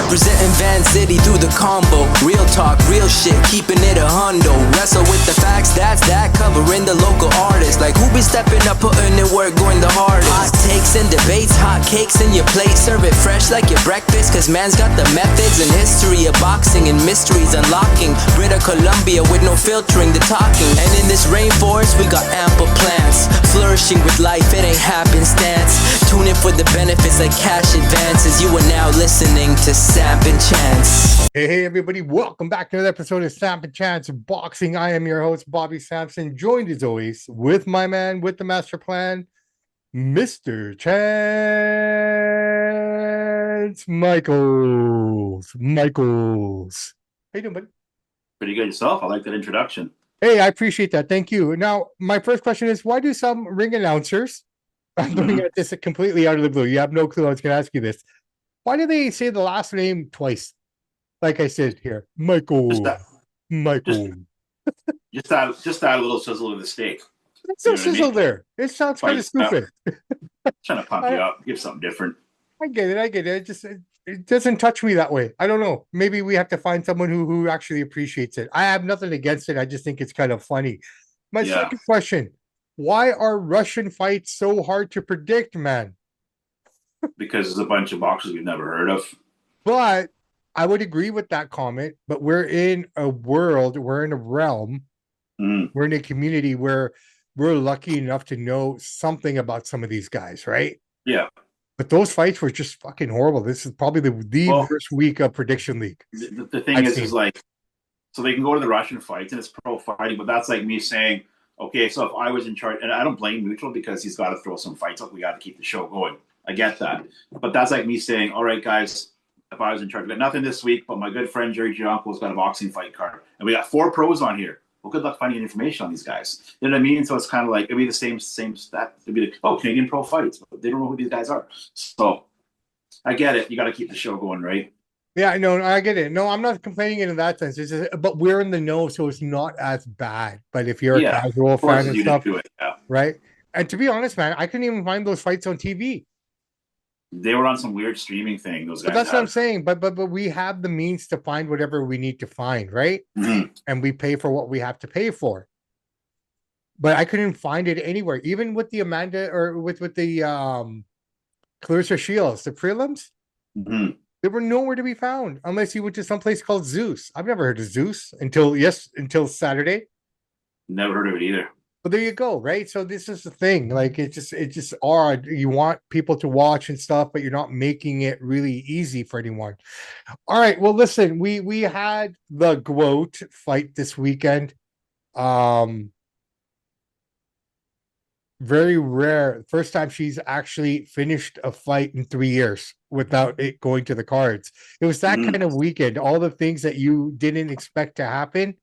Representing Van City through the combo. Real talk, real shit, keeping it a hundo. Wrestle with the facts, that's that. Covering the local artists. Like who be stepping up, putting in work, going the hardest. Hot takes and debates, hot cakes in your plate. Serve it fresh like your breakfast, cause man's got the methods and history of boxing and mysteries unlocking. British Columbia with no filtering the talking. And in this rainforest we got ample plants. Flourishing with life, it ain't happenstance. Tune in for the benefits like cash advances. You are now listening to Samp&Chance. Hey everybody, welcome back to another episode of Samp&Chance Boxing. I am your host, Bobby Sampson, joined as always with my man with the master plan, Mr. Chance Michaels. How you doing, buddy? Pretty good yourself. I like that introduction. Hey, I appreciate that. Thank you. Now, my first question is, why do some ring announcers, I'm looking at this completely out of the blue, you have no clue I was going to ask you this, why do they say the last name twice? Like I said here, Michael. Michael. Just add a little sizzle to the steak. There's no sizzle there. It sounds kind of stupid. Trying to pump you up, give something different. I get it. It doesn't touch me that way. I don't know. Maybe we have to find someone who actually appreciates it. I have nothing against it. I just think it's kind of funny. My second question, why are Russian fights so hard to predict, man? Because there's a bunch of boxers we've never heard of. But I would agree with that comment, but we're in a world, we're in a realm, we're in a community where we're lucky enough to know something about some of these guys, right? Yeah. But those fights were just fucking horrible. This is probably the worst week of Prediction League. The thing is like, so they can go to the Russian fights and it's pro fighting, but that's like me saying, okay, so if I was in charge, and I don't blame Neutral because he's got to throw some fights up. We got to keep the show going. I get that. But that's like me saying, all right, guys, if I was in charge, we got nothing this week, but my good friend Jerry Gianco's got a boxing fight card. And we got 4 pros on here. Well, good luck finding information on these guys. You know what I mean? So it's kind of like, it'd be the same stat. It'd be like, Canadian pro fights. But they don't know who these guys are. So I get it. You got to keep the show going, right? Yeah, no, I get it. No, I'm not complaining in that sense. It's just, but we're in the know, so it's not as bad. But if you're a casual fan and stuff, right? And to be honest, man, I couldn't even find those fights on TV. They were on some weird streaming thing. Those guys. But that's what I'm saying. But we have the means to find whatever we need to find, right? Mm-hmm. And we pay for what we have to pay for. But I couldn't find it anywhere, even with the Amanda or with the Clarissa Shields, the prelims. Mm-hmm. They were nowhere to be found unless you went to some place called Zeus. I've never heard of Zeus until Saturday. Never heard of it either. But there you go, right? So this is the thing. Like it's just odd. You want people to watch and stuff, but you're not making it really easy for anyone. All right. Well, listen, we had the GOAT fight this weekend. Very rare. First time she's actually finished a fight in 3 years without it going to the cards. It was that kind of weekend. All the things that you didn't expect to happen,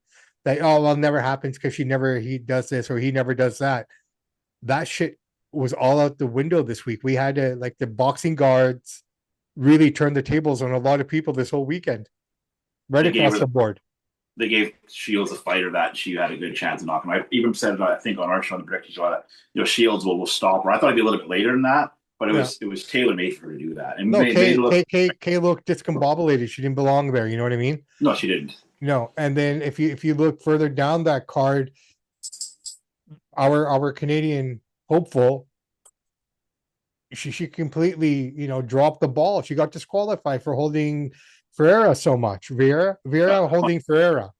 that never happens because he does this or he never does that. That shit was all out the window this week. We had to, like, the boxing guards really turned the tables on a lot of people this whole weekend, right across the board. They gave Shields a fighter that she had a good chance of knocking him. I even said it, I think, on our show, the director's show, that Shields will stop her. I thought it'd be a little bit later than that, but it was tailor made for her to do that. And Kay looked discombobulated. She didn't belong there. You know what I mean? No, she didn't. No, and then if you look further down that card, our Canadian hopeful, she completely dropped the ball. She got disqualified for holding Ferreira so much. Vera holding Ferreira.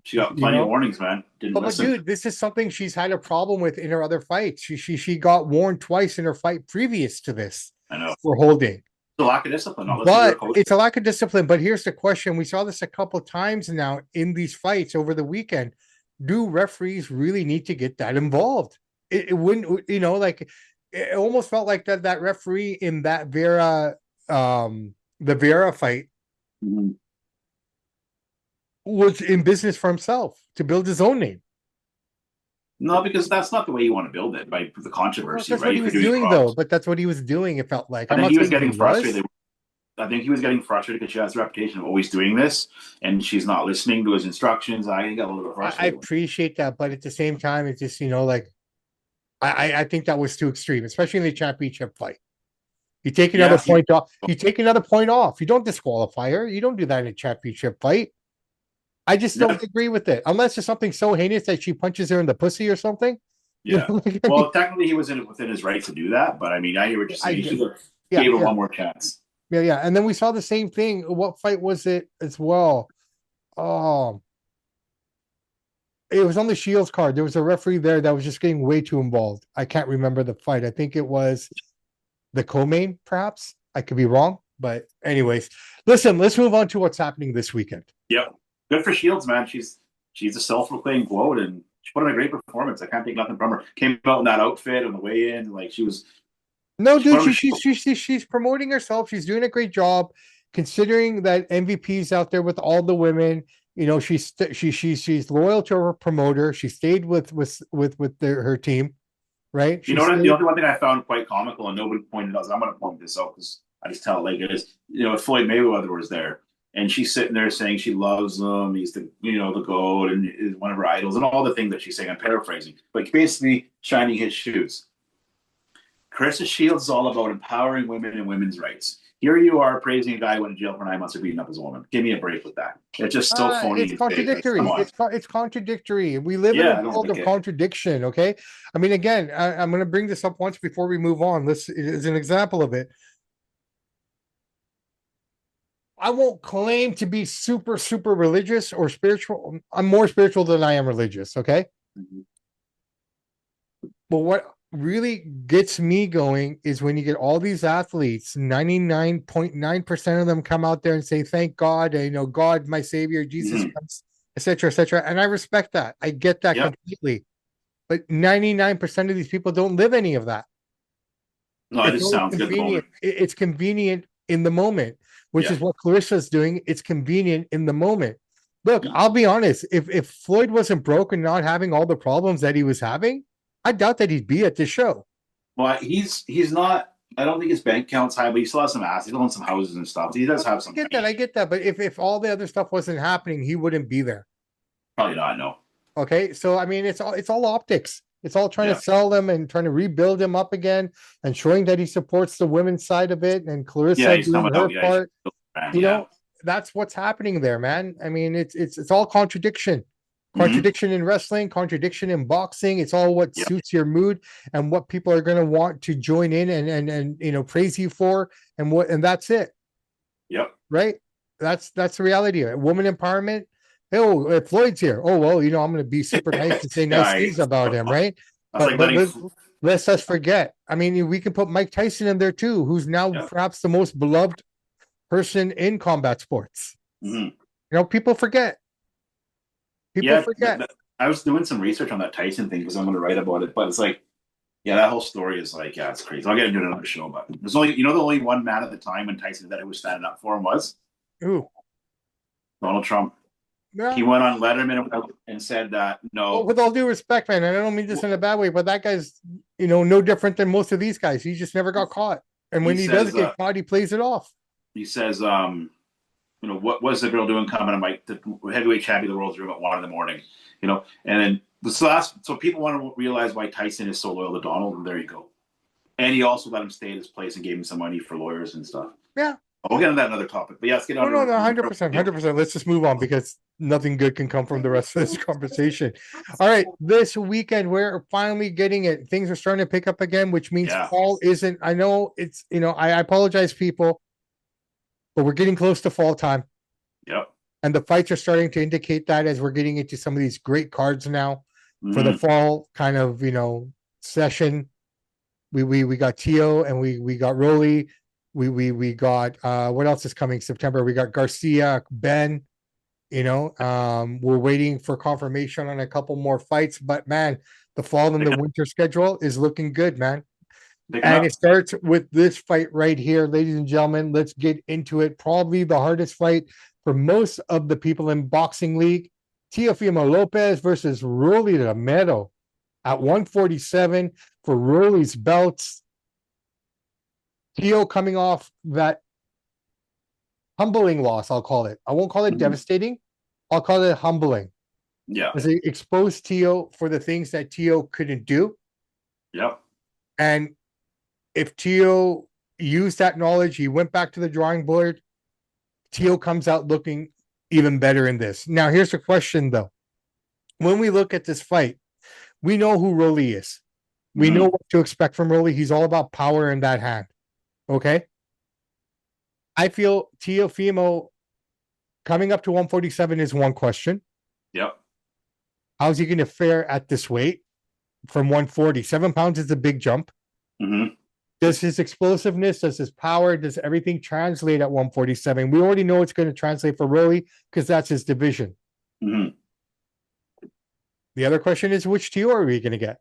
She got plenty of warnings, man. But dude, this is something she's had a problem with in her other fights. She got warned twice in her fight previous to this. I know. For holding. A lack of discipline. But it's a lack of discipline. But here's the question. We saw this a couple times now in these fights over the weekend. Do referees really need to get that involved? It wouldn't, it almost felt like that referee in that Vera, the Vera fight was in business for himself to build his own name. No, because that's not the way you want to build it, by the controversy. That's what he was doing, though. But that's what he was doing. It felt like. I think he was getting frustrated. I think he was getting frustrated because she has a reputation of always doing this, and she's not listening to his instructions. I got a little bit frustrated. I appreciate that, but at the same time, it's just I think that was too extreme, especially in the championship fight. You take another point off. You take another point off. You don't disqualify her. You don't do that in a championship fight. I just don't agree with it. Unless it's something so heinous that she punches her in the pussy or something. Yeah. Well, technically, he was within his right to do that, but I mean, I hear what you're saying. He should have gave him one more chance. Yeah. And then we saw the same thing. What fight was it as well? It was on the Shields card. There was a referee there that was just getting way too involved. I can't remember the fight. I think it was the co-main, perhaps. I could be wrong. But anyways, listen, let's move on to what's happening this weekend. Yep. Good for Shields, man. She's a self-proclaimed GOAT, and she put in a great performance. I can't take nothing from her. Came out in that outfit on the way in, like she was. No, dude, she's promoting herself. She's doing a great job, considering that MVP's out there with all the women. You know, she's loyal to her promoter. She stayed with her team, right? The only one thing I found quite comical, and nobody pointed out, I'm going to point this out because I just tell it like it is. Floyd Mayweather was there, and she's sitting there saying she loves him. He's the the GOAT and is one of her idols, and all the things that she's saying. I'm paraphrasing, but basically shining his shoes. Carissa Shields is all about empowering women and women's rights. Here you are praising a guy who went to jail for 9 months for beating up his woman. Give me a break with that. It's just so phony. It's contradictory. It's contradictory. We live in a world of contradiction. Okay. I mean, again, I'm going to bring this up once before we move on. This is an example of it. I won't claim to be super, super religious or spiritual. I'm more spiritual than I am religious. Okay. Mm-hmm. But what really gets me going is when you get all these athletes, 99.9% of them come out there and say, thank God, God, my savior, Jesus Christ, etc. And I respect that. I get that completely. But 99% of these people don't live any of that. No, it just sounds convenient. It's convenient in the moment, which is what Clarissa's doing. It's convenient in the moment. Look, I'll be honest. If Floyd wasn't broke and not having all the problems that he was having, I doubt that he'd be at this show. Well, he's not. I don't think his bank account's high, but he still has some assets. He owns some houses and stuff. He does have some. I get that. But if all the other stuff wasn't happening, he wouldn't be there. Probably not. No. Okay, so I mean, it's all optics. It's all trying to sell them and trying to rebuild him up again and showing that he supports the women's side of it and Clarissa doing her part. That's what's happening there, man. I mean, it's all contradiction. Contradiction in wrestling, contradiction in boxing. It's all what suits your mood and what people are going to want to join in and praise you for, and that's it. Yep. Right. That's the reality of it. Woman empowerment. Oh, Floyd's here. Oh well, I'm going to be super nice and say nice things about him, right? But let's us forget. I mean, we can put Mike Tyson in there too, who's now perhaps the most beloved person in combat sports. People forget. People forget. I was doing some research on that Tyson thing because I'm going to write about it, but it's like, that whole story is like, it's crazy. I'll get into another show, but there's only, the only one man at the time when Tyson did that who was standing up for him was Donald Trump. Yeah. He went on Letterman and said that no. Well, with all due respect, man, and I don't mean this in a bad way, but that guy's, no different than most of these guys. He just never got caught, and when he does get caught, he plays it off. He says, what was the girl doing coming to Mike, the heavyweight champion of the world's room at 1 a.m, and then so people want to realize why Tyson is so loyal to Donald, and there you go. And he also let him stay at his place and gave him some money for lawyers and stuff. Yeah. We'll get into that another topic, but let's get on. No, 100%. Let's just move on because nothing good can come from the rest of this conversation. All right, this weekend we're finally getting it. Things are starting to pick up again, which means fall isn't. I know it's. I apologize, people, but we're getting close to fall time. Yep. And the fights are starting to indicate that as we're getting into some of these great cards now for the fall kind of session. We got Tio and we got Rolly. We got what else is coming September? We got Garcia, Ben. We're waiting for confirmation on a couple more fights, but man, the fall and the winter schedule is looking good, man. And it starts with this fight right here, ladies and gentlemen. Let's get into it. Probably the hardest fight for most of the people in boxing league. Teofimo Lopez versus Rolly Romero at 147 for Rolly's belts. Tio coming off that humbling loss, I'll call it. I won't call it devastating. I'll call it humbling. Yeah. As they exposed Tio for the things that Tio couldn't do. Yep. And if Tio, used that knowledge. He went back to the drawing board. Teo comes out looking even better in this. Now, here's the question, though. When we look at this fight, we know who Rolly is. We know what to expect from Rolly. He's all about power in that hand. Okay? I feel Teofimo coming up to 147 is one question. Yep. How's he going to fare at this weight from 140? 7 pounds is a big jump. Mm-hmm. Does his explosiveness, does his power, does everything translate at 147? We already know it's going to translate for Rolly because that's his division. Mm-hmm. The other question is, which Teo are we going to get?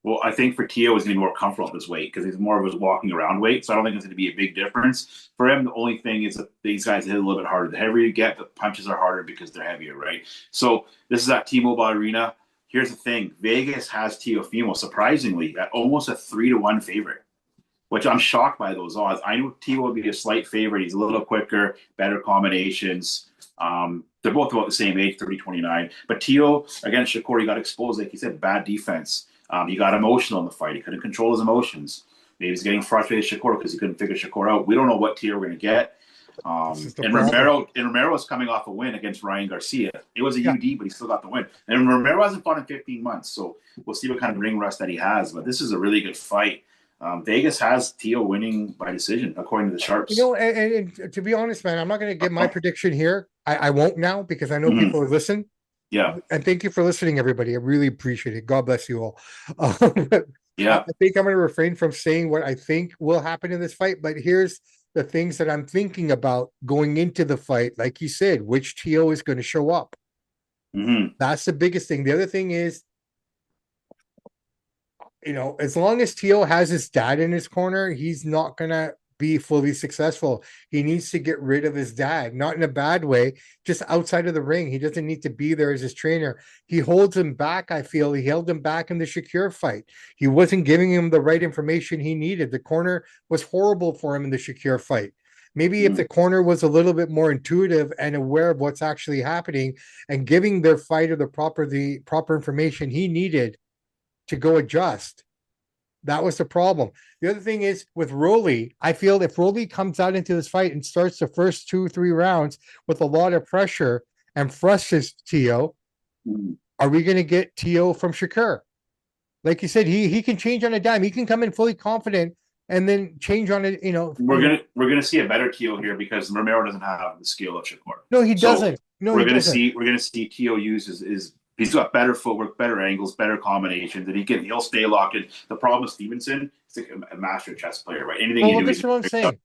Well, I think for Teo, he's going to be more comfortable at this weight because he's more of his walking around weight. So I don't think it's going to be a big difference for him. The only thing is that these guys hit a little bit harder. The heavier you get, the punches are harder because they're heavier, right? So this is at T-Mobile Arena. Here's the thing: Vegas has Teofimo surprisingly at almost a 3-1 favorite, which I'm shocked by those odds. I knew Teo would be a slight favorite. He's a little quicker, better combinations. They're both about the same age, 30, 29. But Teo against Shakur, he got exposed, like he said, bad defense. He got emotional in the fight. He couldn't control his emotions. Maybe he's getting frustrated with Shakur because he couldn't figure Shakur out. We don't know what Teo we're going to get. And Romero is coming off a win against Ryan Garcia. It was a UD, but he still got the win. And Romero hasn't fought in 15 months, so we'll see what kind of ring rust that he has. But this is a really good fight. Vegas has Teo winning by decision, according to the sharps. You know, and to be honest, man, I'm not going to give my prediction here. I won't now because I know people will listen. Yeah. And thank you for listening, everybody. I really appreciate it. God bless you all. Yeah. I think I'm going to refrain from saying what I think will happen in this fight, but here's the things that I'm thinking about going into the fight. Like you said, which Teo is going to show up. That's the biggest thing. The other thing is, you know, as long as Teo has his dad in his corner, he's not going to be fully successful. He needs to get rid of his dad, not in a bad way, just outside of the ring. He doesn't need to be there as his trainer. He holds him back, I feel. He held him back in the Shakur fight. He wasn't giving him the right information he needed. The corner was horrible for him in the Shakur fight. Maybe if the corner was a little bit more intuitive and aware of what's actually happening and giving their fighter the proper information he needed to go adjust. That was the problem. The other thing is with Rolly, I feel if Rolly comes out into this fight and starts the first 2-3 rounds with a lot of pressure and frustrates Teo, are we going to get Teo from Shakur? Like you said, he can change on a dime. He can come in fully confident and then change on it. You know, we're gonna see a better Teo here because Romero doesn't have the skill of Shakur. No, he doesn't. No, we're gonna see Teo use his. He's got better footwork, better angles, better combinations, and he'll stay locked in. The problem with Stevenson is like a master chess player, right? Anything you do, that's what I'm saying.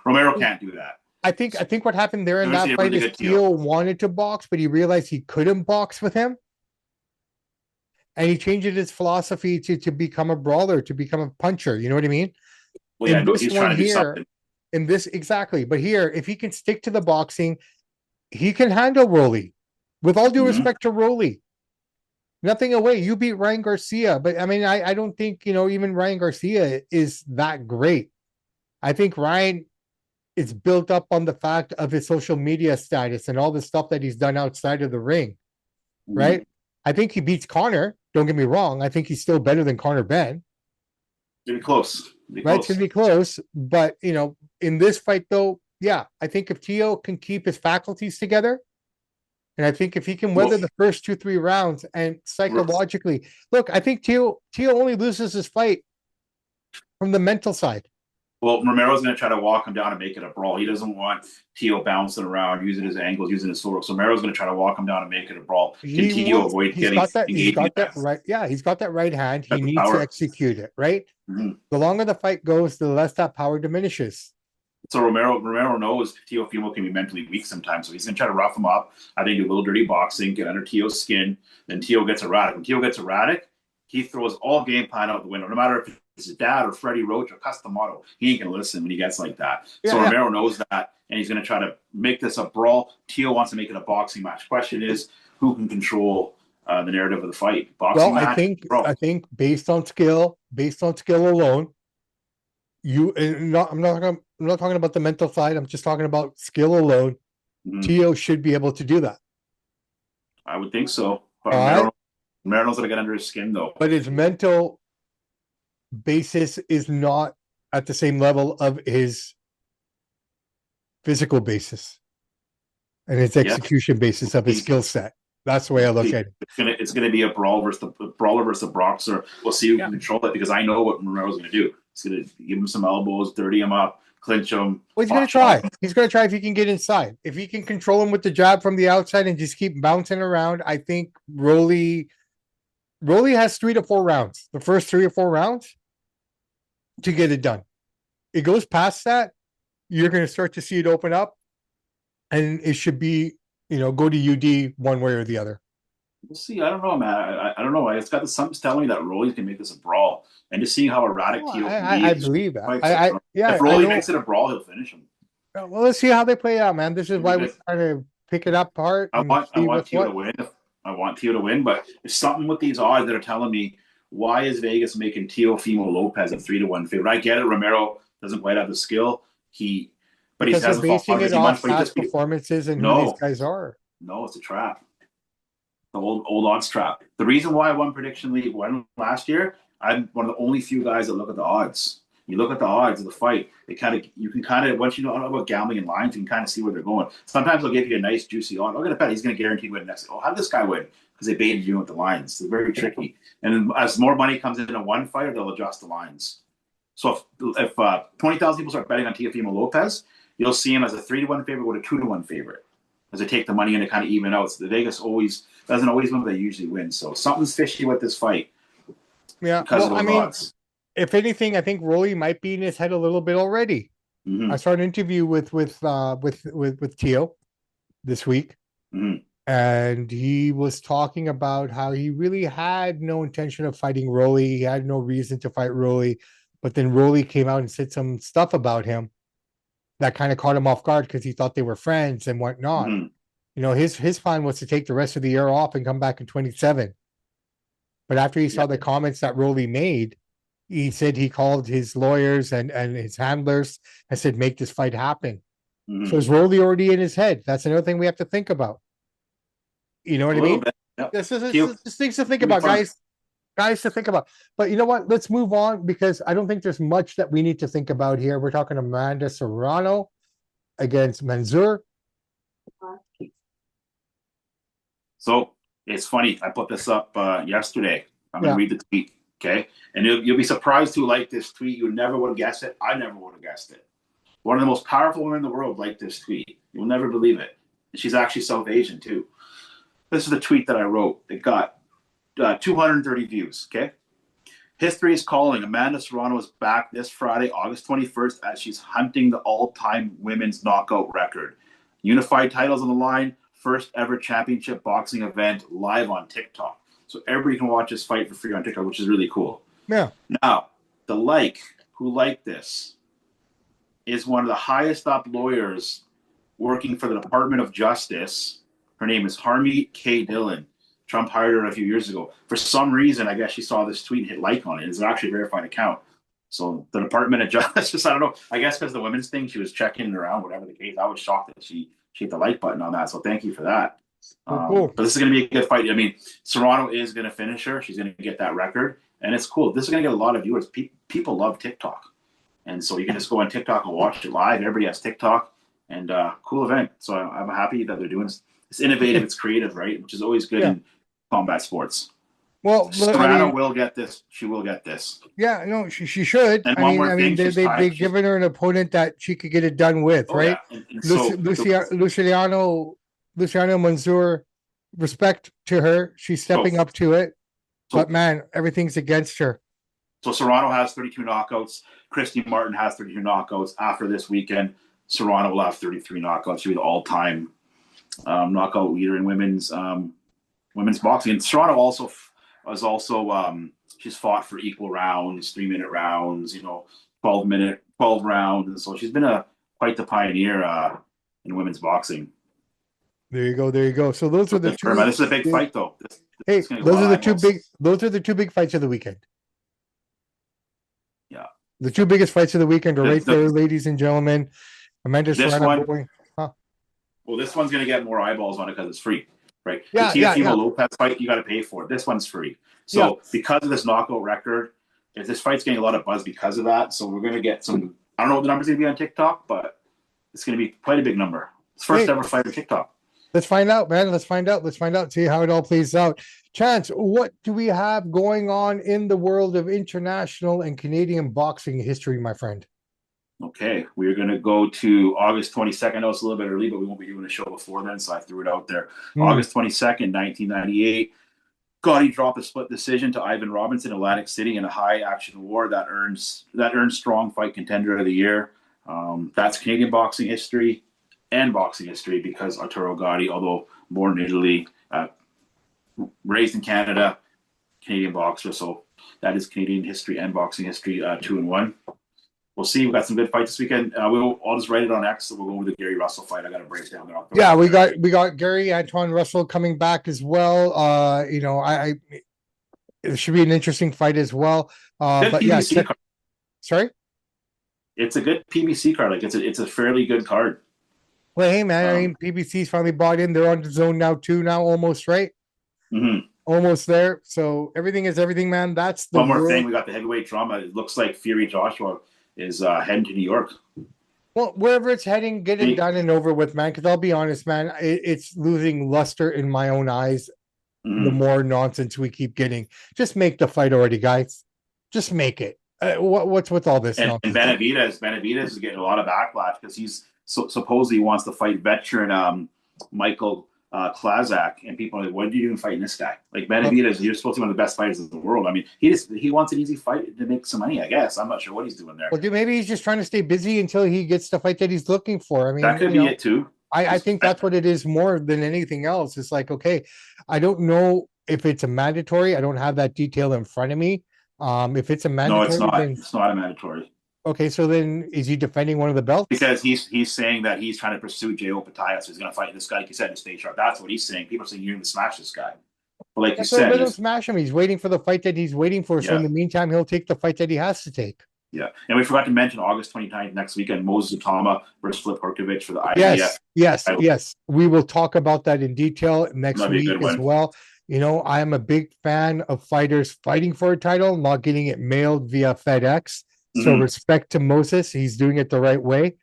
Romero can't do that. I think what happened there in that fight is Teo wanted to box, but he realized he couldn't box with him. And he changed his philosophy to become a brawler, to become a puncher. You know what I mean? Well, yeah, he's trying to do something. In this, exactly. But here, if he can stick to the boxing, he can handle Rolly. With all due respect to Rolly. Nothing away. You beat Ryan Garcia. But I mean, I don't think, you know, even Ryan Garcia is that great. I think Ryan is built up on the fact of his social media status and all the stuff that he's done outside of the ring. Right? I think he beats Conor. Don't get me wrong. I think he's still better than Conor Ben. It'll be close. Right? It's going to be close. But, you know, in this fight, though, yeah, I think if Teo can keep his faculties together, and I think if he can weather the first 2-3 rounds and psychologically, look, I think Teo only loses his fight from the mental side. Well, Romero's going to try to walk him down and make it a brawl. He doesn't want Teo bouncing around, using his angles, using his sword. So Romero's going to try to walk him down and make it a brawl. Can Teo avoid getting engaged? He's got that right. Yeah, he's got that right hand. He needs to execute it, right? The longer the fight goes, the less that power diminishes. So Romero knows Teofimo can be mentally weak sometimes, so he's going to try to rough him up. I think do a little dirty boxing, get under Teo's skin. Then Teo gets erratic. When Teo gets erratic, he throws all game plan out the window. No matter if it's his dad or Freddie Roach or Customato, he ain't going to listen when he gets like that. So Romero knows that, and he's going to try to make this a brawl. Teo wants to make it a boxing match. Question is, who can control the narrative of the fight? Boxing match? I think based on skill alone, I'm not talking about the mental side. I'm just talking about skill alone. Teo should be able to do that. I would think so. But Romero knows how to get under his skin, though. But his mental basis is not at the same level of his physical basis and his execution basis of his skill set. That's the way I look at it. It's gonna be a brawler versus the boxer. We'll see who can control it, because I know what Romero's gonna do. He's gonna give him some elbows, dirty him up, clinch him. Well, he's gonna try. He's gonna try if he can get inside. If he can control him with the jab from the outside and just keep bouncing around, I think Rolly has 3 to 4 rounds. The first 3 or 4 rounds to get it done. It goes past that, you're gonna start to see it open up, and it should be, go to UD one way or the other. We'll see. I don't know, man. I don't know. It's got something's telling me that Rolly can make this a brawl, and just seeing how erratic Teo can be. I believe that. If Rolly makes it a brawl, he'll finish him. Well, let's see how they play out, man. This is why we're trying to pick it apart. I want Teo to win. I want Teo to win, but there's something with these odds that are telling me, why is Vegas making Teofimo Lopez a 3-1 favorite? I get it. Romero doesn't quite have the skill. But he's basing it off past performances and who these guys are. No, it's a trap. The old odds trap. The reason why I won Prediction League won last year, I'm one of the only few guys that look at the odds. You look at the odds of the fight, you can kind of, once you know about gambling and lines, you can kind of see where they're going. Sometimes they'll give you a nice juicy odd. I'm going to bet he's going to guarantee win next. Oh, how did this guy win? Because they baited you with the lines. It's very tricky. And as more money comes into one fighter, they'll adjust the lines. So if 20,000 people start betting on Teofimo Lopez, you'll see him as a 3-1 favorite with a 2-1 favorite, as they take the money in to kind of even out. So the Vegas doesn't always win, but they usually win. So something's fishy with this fight. Yeah, odds. If anything, I think Rolly might be in his head a little bit already. Mm-hmm. I saw an interview with Teo this week, and he was talking about how he really had no intention of fighting Rolly. He had no reason to fight Rolly, but then Rolly came out and said some stuff about him that kind of caught him off guard because he thought they were friends and whatnot. His plan was to take the rest of the year off and come back in 27. But after he saw the comments that Rolly made, he said he called his lawyers and his handlers and said, make this fight happen. So is Rolly already in his head? That's another thing we have to think about. You know what I mean? Yep. This is things to think about, guys. Guys to think about. But you know what? Let's move on, because I don't think there's much that we need to think about here. We're talking Amanda Serrano against Mansour. So it's funny. I put this up yesterday. I'm going to read the tweet. Okay. And you'll be surprised who liked this tweet. You never would have guessed it. I never would have guessed it. One of the most powerful women in the world liked this tweet. You'll never believe it. And she's actually South Asian too. This is the tweet that I wrote. It got 230 views. Okay. History is calling. Amanda Serrano is back this Friday, August 21st, as she's hunting the all-time women's knockout record. Unified titles on the line. First ever championship boxing event live on TikTok. So everybody can watch this fight for free on TikTok, which is really cool. Yeah. Now, who liked this is one of the highest up lawyers working for the Department of Justice. Her name is Harmeet K. Dillon. Trump hired her a few years ago. For some reason, I guess she saw this tweet and hit like on it. It's actually a verified account. So the Department of Justice, I don't know. I guess because the women's thing, she was checking it around, whatever the case. I was shocked that she hit the like button on that. So thank you for that. Cool. But this is going to be a good fight. I mean, Serrano is going to finish her. She's going to get that record. And it's cool. This is going to get a lot of viewers. People love TikTok. And so you can just go on TikTok and watch it live. Everybody has TikTok. And cool event. So I'm happy that they're doing this. It's innovative. It's creative, right? Which is always good in combat sports. Well, Serrano will get this. She will get this. Yeah, no, she should. And they've given her an opponent that she could get it done with, right? Yeah. Luciano Mansour, respect to her. She's stepping up to it. But man, everything's against her. So Serrano has 32 knockouts. Christy Martin has 32 knockouts. After this weekend, Serrano will have 33 knockouts. She'll be the all-time knockout leader in women's boxing. And Serrano also she's fought for equal rounds, 3-minute rounds, 12 rounds. And so she's been quite the pioneer in women's boxing. There you go. So those are the two. This is a big fight, though. Those are the two big fights of the weekend. Yeah. The two biggest fights of the weekend are right there, ladies and gentlemen. Amanda Serrano. Well, this one's going to get more eyeballs on it because it's free, right? Yeah, the Teofimo Lopez fight, you got to pay for it. This one's free. So because of this knockout record, this fight's getting a lot of buzz because of that. So we're gonna get some. I don't know what the number's gonna be on TikTok, but it's gonna be quite a big number. It's first ever fight on TikTok. Let's find out, man. Let's find out. Let's find out. See how it all plays out. Chance, what do we have going on in the world of international and Canadian boxing history, my friend? Okay, we're going to go to August 22nd. I know it's a little bit early, but we won't be doing a show before then, so I threw it out there. August 22nd, 1998. Gotti dropped a split decision to Ivan Robinson in Atlantic City in a high-action war that earns Strong Fight Contender of the Year. That's Canadian boxing history and boxing history because Arturo Gotti, although born in Italy, raised in Canada, Canadian boxer. So that is Canadian history and boxing history, 2-1. We'll see. We've got some good fights this weekend. I'll just write it on X. So we'll go over the Gary Russell fight. I got to break down there. Yeah, we got Gary Antoine Russell coming back as well. It should be an interesting fight as well. But yeah, sorry. It's a good PBC card. Like it's a fairly good card. Well, hey man, I mean PBC's finally bought in. They're on the zone now too. Now almost right. Almost there. So everything is everything, man. That's the one more thing. We got the heavyweight drama. It looks like Fury Joshua is heading to New York. Well, wherever it's heading, get it done and over with, man. Because I'll be honest, man, it's losing luster in my own eyes. The more nonsense we keep getting, just make the fight already, guys. Just make it. What's with all this? And Benavidez is getting a lot of backlash because he's supposedly wants to fight veteran Michael Klazak, and people are like, "What are you doing fighting this guy?" Like Benavidez, you're supposed to be one of the best fighters in the world. I mean, he wants an easy fight to make some money. I guess I'm not sure what he's doing there. Well, dude, maybe he's just trying to stay busy until he gets the fight that he's looking for. I mean, that could be it too. I think that's what it is more than anything else. It's like, okay, I don't know if it's a mandatory. I don't have that detail in front of me. If it's a mandatory, no, it's not. It's not a mandatory. Okay, so then is he defending one of the belts? Because he's saying that he's trying to pursue Jay Opataya, so he's going to fight this guy, like you said, to stay sharp. That's what he's saying. People are saying you're going to smash this guy. But like you said, let him smash him. He's waiting for the fight that he's waiting for. So in the meantime, he'll take the fight that he has to take. Yeah, and we forgot to mention August 29th next weekend, Moses Utama versus Flip Horkovich for the IBF. Yes. We will talk about that in detail next week as well. You know, I am a big fan of fighters fighting for a title, not getting it mailed via FedEx. So respect to Moses. He's doing it the right way.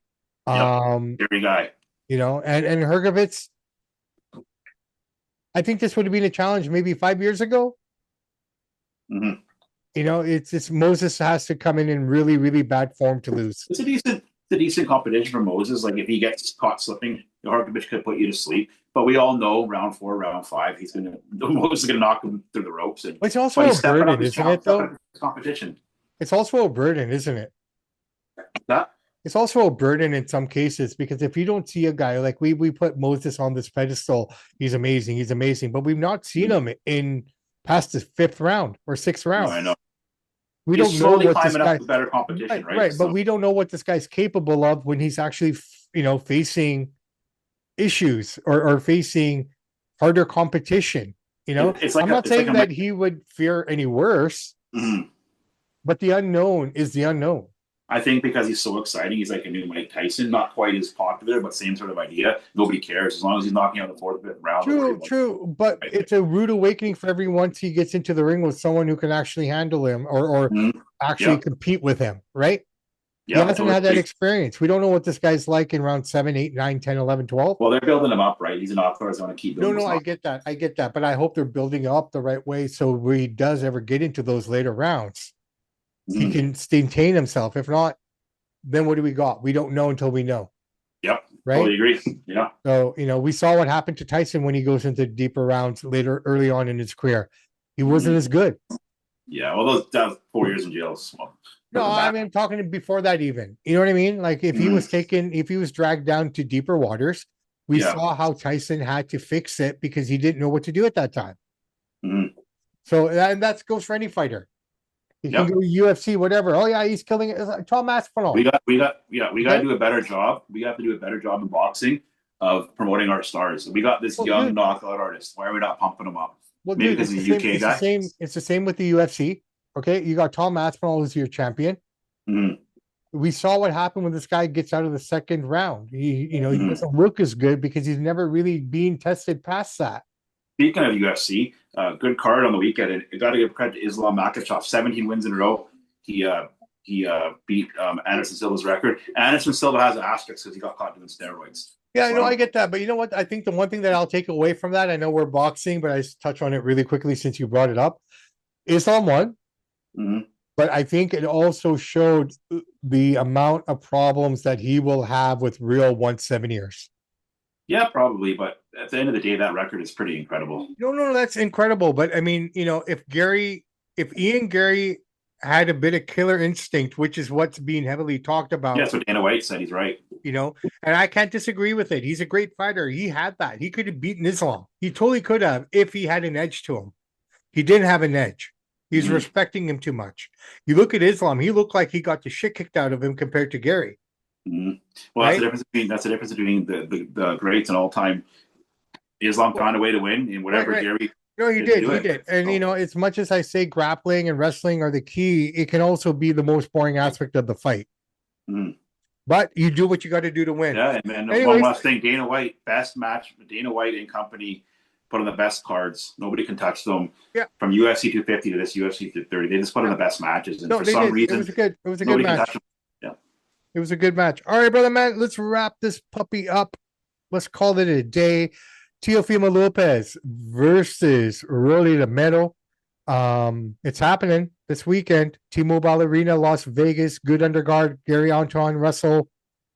Every guy. You know, and Hrgovic, I think this would have been a challenge maybe 5 years ago. You know, it's Moses has to come in really, really bad form to lose. It's a decent competition for Moses. Like if he gets caught slipping, Hrgovic could put you to sleep. But we all know round 4, round 5, Moses is gonna knock him through the ropes. And it's also a burden, isn't it? Though competition. It's also a burden, isn't it? It's also a burden in some cases because if you don't see a guy like we put Moses on this pedestal, he's amazing, but we've not seen him in past the 5th round or 6th round. No, I know. We don't know what this guy. Better competition, right? But we don't know what this guy's capable of when he's actually, facing issues or facing harder competition. You know, I'm not saying that he would fear any worse, but the unknown is the unknown. I think because he's so exciting, he's like a new Mike Tyson, not quite as popular, but same sort of idea. Nobody cares as long as he's knocking out the 4th, 5th round. True, but it's a rude awakening for everyone once he gets into the ring with someone who can actually handle him or actually compete with him, right? He hasn't had that experience. We don't know what this guy's like in round 7, 8, 9, 10, 11, 12. Well, they're building him up, right? He's an author. I want to keep building No, I get that. But I hope they're building up the right way so when he does ever get into those later rounds, he can maintain himself. If not, then what do we got? We don't know until we know. Yep. Right. Totally agree. Yeah. So, we saw what happened to Tyson when he goes into deeper rounds early on in his career. He wasn't as good. Yeah. Well, that was 4 years in jail. So. No, I mean, I'm talking before that even. You know what I mean? Like if he was dragged down to deeper waters, we saw how Tyson had to fix it because he didn't know what to do at that time. So that goes for any fighter. He can go UFC, whatever. Oh yeah, he's killing it. Tom Aspinall. We got to do a better job. We have to do a better job in boxing of promoting our stars. We got this young knockout artist. Why are we not pumping him up? Well, maybe because he's a UK guy. It's the same with the UFC. Okay, you got Tom Aspinall who's your champion. We saw what happened when this guy gets out of the 2nd round. He doesn't look as good because he's never really been tested past that. Speaking of UFC, good card on the weekend. And got to give credit to Islam Makhachev. 17 wins in a row. he beat Anderson Silva's record. Anderson Silva has an asterisk because he got caught doing steroids. Yeah, I know, I get that. But you know what? I think the one thing that I'll take away from that, I know we're boxing, but I just touch on it really quickly since you brought it up. Islam won, but I think it also showed the amount of problems that he will have with Real once 7 years. Yeah, probably. But at the end of the day, that record is pretty incredible. No, that's incredible. But I mean, if Ian Gary had a bit of killer instinct, which is what's being heavily talked about. Yeah, that's what Dana White said. He's right. And I can't disagree with it. He's a great fighter. He had that. He could have beaten Islam. He totally could have if he had an edge to him. He didn't have an edge. He's respecting him too much. You look at Islam, he looked like he got the shit kicked out of him compared to Gary. Well, right? That's the difference between the greats and all time. Islam found a way to win, and whatever Gary. No, he did. And as much as I say grappling and wrestling are the key, it can also be the most boring aspect of the fight. But you do what you got to do to win. Yeah, and then one last thing, Dana White, best match. Dana White and company put on the best cards. Nobody can touch them. Yeah. From UFC 250 to this UFC 230, they just put on the best matches, and for some reason, it was a good match. Yeah, it was a good match. All right, brother man, let's wrap this puppy up. Let's call it a day. Teofimo Lopez versus Rolly Romero. It's happening this weekend. T-Mobile Arena, Las Vegas. Good undercard. Gary Antoine Russell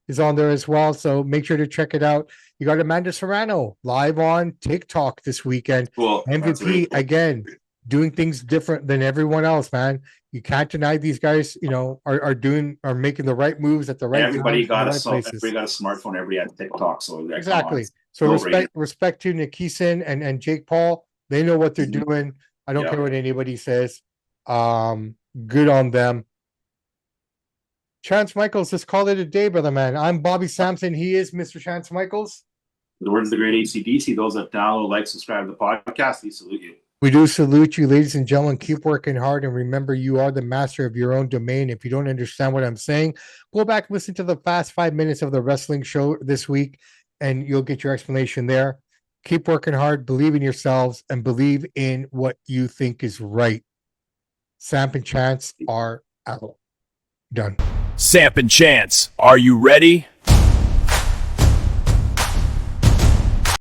is on there as well. So make sure to check it out. You got Amanda Serrano live on TikTok this weekend. Cool. MVP really cool. Again, doing things different than everyone else, man. You can't deny these guys, are making the right moves at the right time. Everybody got a smartphone, everybody had TikTok. So exactly. So respect to Nikison and Jake Paul. They know what they're doing. I don't care what anybody says. Good on them. Chance Michaels, let's call it a day, brother man. I'm Bobby Sampson. He is Mr. Chance Michaels. The words of the great ACDC, those that download, like, subscribe to the podcast, we salute you. We do salute you, ladies and gentlemen. Keep working hard, and remember, you are the master of your own domain. If you don't understand what I'm saying, go back and listen to the past 5 minutes of the wrestling show this week, and you'll get your explanation there. Keep working hard, believe in yourselves, and believe in what you think is right. Samp&Chance are out. Done. Samp&Chance, are you ready?